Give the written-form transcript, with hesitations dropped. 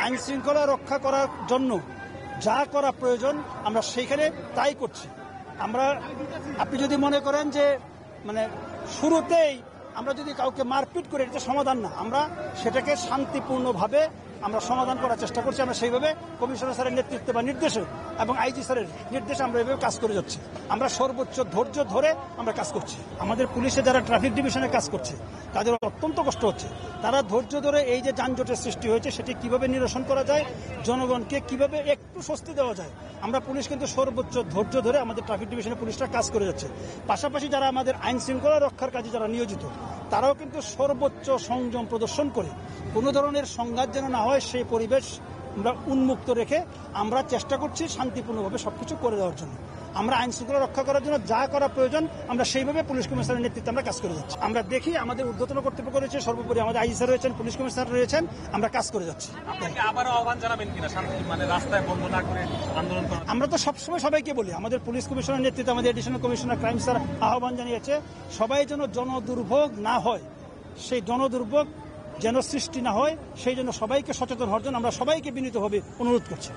আইন শৃঙ্খলা রক্ষা করার জন্য যা করা প্রয়োজন আমরা সেইখানে তাই করছি। আপনি যদি মনে করেন যে মানে শুরুতেই আমরা যদি কাউকে মারপিট করি এটা সমাধান না, আমরা সেটাকে শান্তিপূর্ণভাবে আমরা সমাধান করার চেষ্টা করছি। আমরা সেইভাবে কমিশনার স্যারের নেতৃত্বে বা নির্দেশে এবং আইজি স্যারের নির্দেশে আমরা এইভাবে কাজ করে যাচ্ছি। আমরা সর্বোচ্চ ধৈর্য ধরে আমরা কাজ করছি। আমাদের পুলিশে যারা ট্রাফিক ডিভিশনে কাজ করছে তাদের অত্যন্ত কষ্ট হচ্ছে। তারা ধৈর্য ধরে এই যে যানজটের সৃষ্টি হয়েছে সেটি কিভাবে নিরসন করা যায়, জনগণকে কিভাবে একটু স্বস্তি দেওয়া যায়, আমরা পুলিশ কিন্তু সর্বোচ্চ ধৈর্য ধরে আমাদের ট্রাফিক ডিভিশনের পুলিশরা কাজ করে যাচ্ছে। পাশাপাশি যারা আমাদের আইন শৃঙ্খলা রক্ষার কাজে যারা নিয়োজিত তারাও কিন্তু সর্বোচ্চ সংযম প্রদর্শন করে কোনো ধরনের সংঘাত যেন না হয় সেই পরিবেশ আমরা উন্মুক্ত রেখে আমরা চেষ্টা করছি শান্তিপূর্ণভাবে সবকিছু করে দেওয়ার জন্য। আমরা আইন শৃঙ্খলা রক্ষা করার জন্য যা করা প্রয়োজন আমরা সেইভাবে পুলিশ কমিশনারের নেতৃত্বে আমরা কাজ করে যাচ্ছি। আমরা দেখি আমাদের ঊর্ধ্বতন কর্তৃপক্ষ রয়েছে, সর্বোপরি আমাদের আইজি স্যার রয়েছেন, পুলিশ কমিশনার রয়েছেন, আমরা কাজ করে যাচ্ছি। আবারও আহ্বান জানাবেন কিনা মানে রাস্তায় বন্ধ না করে আন্দোলন করা? আমরা তো সবসময় সবাইকে বলি, আমাদের পুলিশ কমিশনার নেতৃত্বে আমাদের এডিশনাল কমিশনার ক্রাইম স্যার আহ্বান জানিয়েছে সবাই যেন জনদুর্ভোগ না হয়, সেই জনদুর্ভোগ যেন সৃষ্টি না হয় সেই জন্য সবাইকে সচেতন হওয়ার জন্য আমরা সবাইকে বিনীতভাবে অনুরোধ করছি।